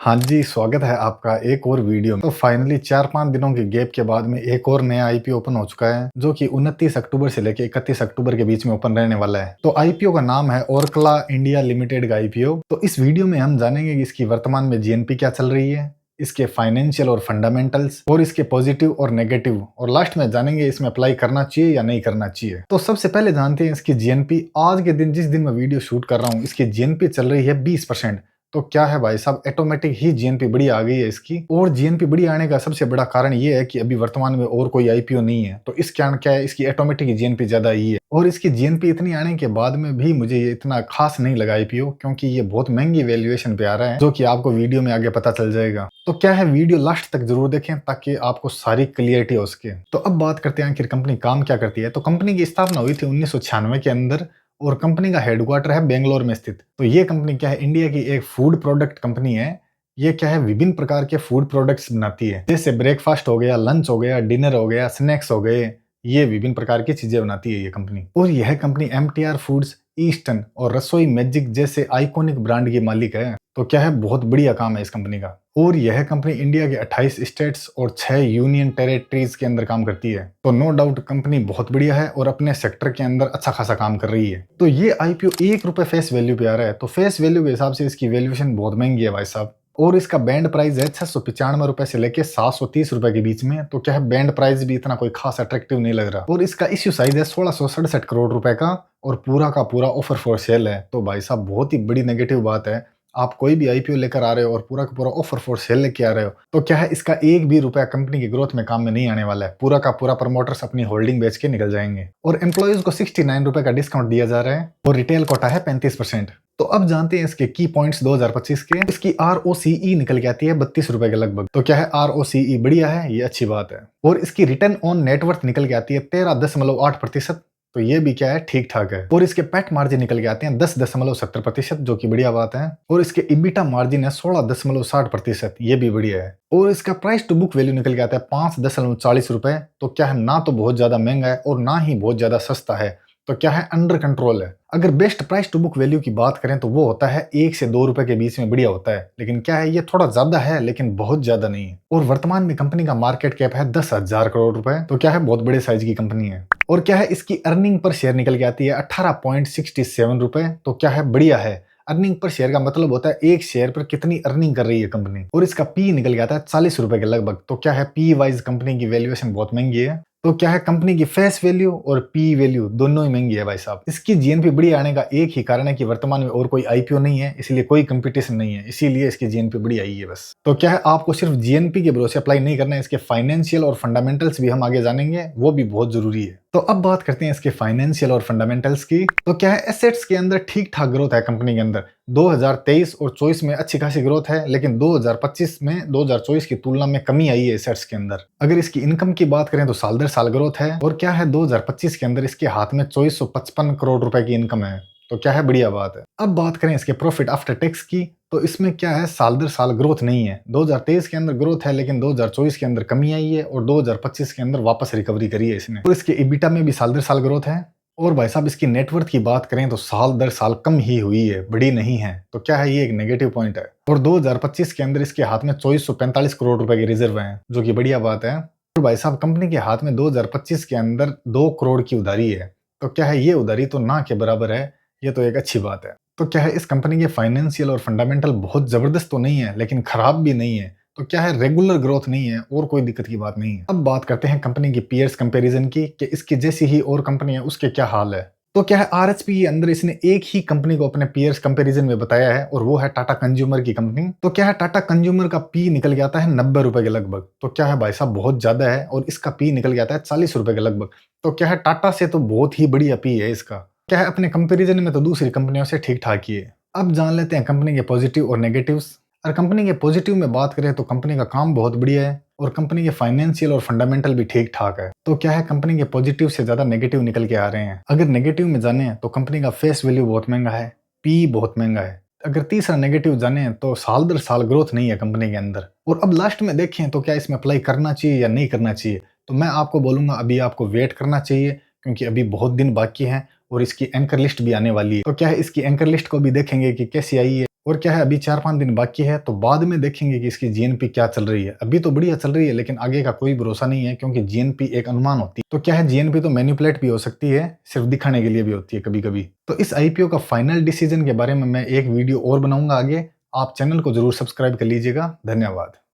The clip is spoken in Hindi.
हाँ जी, स्वागत है आपका एक और वीडियो में। तो फाइनली 4-5 दिनों के गैप के बाद में एक और नया आईपीओ ओपन हो चुका है, जो कि 29 अक्टूबर से लेकर 31 अक्टूबर के बीच में ओपन रहने वाला है। तो आईपीओ का नाम है ओरकला इंडिया लिमिटेड का आईपीओ। तो इस वीडियो में हम जानेंगे कि इसकी वर्तमान में जीएनपी क्या चल रही है, इसके फाइनेंशियल और फंडामेंटल्स और इसके पॉजिटिव और नेगेटिव, और लास्ट में जानेंगे इसमें अप्लाई करना चाहिए या नहीं करना चाहिए। तो सबसे पहले जानते हैं इसकी जीएनपी। आज के दिन जिस दिन मैं वीडियो शूट कर रहा हूँ, इसकी जीएनपी चल रही है 20%। तो क्या है भाई साहब, ऑटोमेटिक ही जीएनपी बड़ी आ गई है इसकी। और जीएनपी बड़ी आने का सबसे बड़ा कारण ये है कि अभी वर्तमान में और कोई आईपीओ नहीं है, तो इस कारण क्या है, इसकी ऑटोमेटिक जीएनपी ज्यादा ही है। और इसकी जीएनपी इतनी आने के बाद में भी मुझे ये इतना खास नहीं लगा आईपीओ, क्योंकि ये बहुत महंगी वैल्यूएशन पे आ रहा है, जो कि आपको वीडियो में आगे पता चल जाएगा। तो क्या है, वीडियो लास्ट तक जरूर देखें ताकि आपको सारी क्लियरिटी हो सके। तो अब बात करते हैं आखिर कंपनी काम क्या करती है। तो कंपनी की स्थापना हुई थी 1996 के अंदर, और कंपनी का हेडक्वार्टर है बेंगलोर में स्थित। तो ये कंपनी क्या है, इंडिया की एक फूड प्रोडक्ट कंपनी है। ये क्या है, विभिन्न प्रकार के फूड प्रोडक्ट्स बनाती है, जैसे ब्रेकफास्ट हो गया, लंच हो गया, डिनर हो गया, स्नैक्स हो गए। ये विभिन्न प्रकार की चीजें बनाती है ये कंपनी। और यह कंपनी एमटीआर फूड्स, ईस्टर्न और रसोई मैजिक जैसे आइकॉनिक ब्रांड की मालिक है। तो क्या है, बहुत बढ़िया काम है इस कंपनी का। और यह कंपनी इंडिया के 28 स्टेट्स और 6 यूनियन टेरिटरीज के अंदर काम करती है। तो नो डाउट कंपनी बहुत बढ़िया है और अपने सेक्टर के अंदर अच्छा खासा काम कर रही है। तो ये आईपीओ ₹1 फेस वैल्यू पे आ रहा है। तो फेस वैल्यू के हिसाब से इसकी वैल्यूएशन बहुत महंगी है भाई साहब। और इसका बैंड प्राइस है ₹695 से लेके ₹730 के बीच में। तो क्या है, बैंड प्राइस भी इतना कोई खास अट्रैक्टिव नहीं लग रहा। और इसका इश्यू साइज है ₹1667 करोड़ का, और पूरा का पूरा ऑफर फॉर सेल है। तो भाई साहब बहुत ही बड़ी नेगेटिव बात है, आप कोई भी आईपीओ लेकर आ रहे हो और पूरा का पूरा ऑफर फॉर सेल लेके आ रहे हो, तो क्या है, इसका एक भी रुपया कंपनी की ग्रोथ में काम में नहीं आने वाला है। पूरा का पूरा प्रमोटर्स अपनी होल्डिंग बेच के निकल जाएंगे। और एम्प्लॉइज को ₹69 का डिस्काउंट दिया जा रहा है, और रिटेल कोटा है 35%। तो अब जानते हैं इसके की पॉइंट्स 2025 के। इसकी ROCE निकल के आती है ₹32 के लगभग। तो क्या है, ROCE बढ़िया है, ये अच्छी बात है। और इसकी रिटर्न ऑन नेटवर्थ निकल के आती है 13.8%। तो ये भी क्या है, ठीक ठाक है। और इसके पैट मार्जिन निकल के आते हैं 10.70%, जो कि बढ़िया बात है। और इसके इबिटा मार्जिन है 16.60%, ये भी बढ़िया है। और इसका प्राइस टू बुक वैल्यू निकल के आता है ₹5.40। तो क्या है, ना तो बहुत ज्यादा महंगा है और ना ही बहुत ज्यादा सस्ता है। तो क्या है, अंडर कंट्रोल है। अगर best price to book value की बात करें तो वो होता है ₹1 से ₹2 के बीच में बढ़िया होता है। लेकिन क्या है, ये थोड़ा ज्यादा है लेकिन बहुत ज्यादा नहीं है। और वर्तमान में कंपनी का मार्केट कैप है ₹10,000 करोड़। तो क्या है, बहुत बड़े साइज की कंपनी है। और क्या है, इसकी अर्निंग पर शेयर निकल के आती है ₹18.67। तो क्या है, बढ़िया है। अर्निंग पर शेयर का मतलब होता है एक शेयर पर कितनी अर्निंग कर रही है कंपनी। और इसका पी निकल के आता है ₹40 के लगभग। तो क्या है, पी वाइज कंपनी की वैल्यूएशन बहुत महंगी है। तो क्या है, कंपनी की फेस वैल्यू और पी वैल्यू दोनों ही महंगी है भाई साहब। इसकी जीएनपी बड़ी आने का एक ही कारण है कि वर्तमान में और कोई आईपीओ नहीं है, इसलिए कोई कंपटीशन नहीं है, इसीलिए इसकी जीएनपी बड़ी आई है बस। तो क्या है, आपको सिर्फ जीएनपी के भरोसे अप्लाई नहीं करना है, इसके फाइनेंशियल और फंडामेंटल्स भी हम आगे जानेंगे, वो भी बहुत जरूरी है। तो अब बात करते हैं इसके फाइनेंशियल और फंडामेंटल्स की। तो क्या है, एसेट्स के अंदर ठीक ठाक ग्रोथ है कंपनी के अंदर। 2023 और 24 में अच्छी खासी ग्रोथ है, लेकिन 2025 में 2024 की तुलना में कमी आई है एसेट्स के अंदर। अगर इसकी इनकम की बात करें तो साल दर साल ग्रोथ है। और क्या है, 2025 के अंदर इसके हाथ में ₹2455 करोड़ की इनकम है। तो क्या है, बढ़िया बात है। अब बात करें इसके प्रॉफिट आफ्टर टैक्स की, तो इसमें क्या है, साल दर साल ग्रोथ नहीं है। 2023 के अंदर ग्रोथ है, लेकिन 2024 के अंदर कमी आई है, और 2025 के अंदर वापस रिकवरी करी है इसने। और इसके इबिटा में भी साल दर साल ग्रोथ है। और भाई साहब, इसकी नेटवर्थ की बात करें तो साल दर साल कम ही हुई है, बड़ी नहीं है। तो क्या है, ये एक नेगेटिव पॉइंट है। और 2025 के अंदर इसके हाथ में ₹2445 करोड़ की रिजर्व है, जो कि बढ़िया बात है। और भाई साहब, कंपनी के हाथ में 2025 के अंदर 2 करोड़ की उधारी है। तो क्या है, ये उधारी तो ना के बराबर है, ये तो एक अच्छी बात है। तो क्या है, इस कंपनी के फाइनेंशियल और फंडामेंटल बहुत जबरदस्त तो नहीं है, लेकिन खराब भी नहीं है। तो क्या है, रेगुलर ग्रोथ नहीं है और कोई दिक्कत की बात नहीं है। अब बात करते हैं कंपनी की पीयर्स कंपैरिजन की, कि इसकी जैसी ही और कंपनी है उसके क्या हाल है। तो क्या है, आरएचपी के अंदर इसने एक ही कंपनी को अपने पीयर्स कंपैरिजन में बताया है, और वो है टाटा कंज्यूमर की कंपनी। तो क्या है, टाटा कंज्यूमर का पी निकल के आता है ₹90 के लगभग। तो क्या है भाई साहब, बहुत ज्यादा है। और इसका पी निकल के आता है ₹40 के लगभग। तो क्या है, टाटा से तो बहुत ही बढ़िया पी है इसका। क्या है, अपने कंपैरिजन में तो दूसरी कंपनियों से ठीक ठाक ही है। अब जान लेते हैं कंपनी के पॉजिटिव और नेगेटिव्स। और कंपनी के पॉजिटिव में बात करें तो कंपनी का काम बहुत बढ़िया है, और कंपनी के फाइनेंशियल और फंडामेंटल भी ठीक ठाक है। तो क्या है, कंपनी के पॉजिटिव से ज्यादा नेगेटिव निकल के आ रहे हैं। अगर नेगेटिव में जाने तो कंपनी का फेस वैल्यू बहुत महंगा है, पी बहुत महंगा है। अगर तीसरा नेगेटिव जाने तो साल दर साल ग्रोथ नहीं है कंपनी के अंदर। और अब लास्ट में देखें तो क्या इसमें अप्लाई करना चाहिए या नहीं करना चाहिए, तो मैं आपको बोलूंगा अभी आपको वेट करना चाहिए, क्योंकि अभी बहुत दिन बाकी हैं और इसकी एंकर लिस्ट भी आने वाली है। तो क्या है, इसकी एंकर लिस्ट को भी देखेंगे कि कैसी आई है, और क्या है, अभी 4-5 दिन बाकी है, तो बाद में देखेंगे कि इसकी जीएनपी क्या चल रही है। अभी तो बढ़िया चल रही है, लेकिन आगे का कोई भरोसा नहीं है, क्योंकि जीएनपी एक अनुमान होती है। तो क्या है, जीएनपी तो मैनिपुलेट भी हो सकती है, सिर्फ दिखाने के लिए भी होती है कभी-कभी। तो इस आईपीओ का फाइनल डिसीजन के बारे में मैं एक वीडियो और बनाऊंगा आगे। आप चैनल को जरूर सब्सक्राइब कर लीजिएगा। धन्यवाद।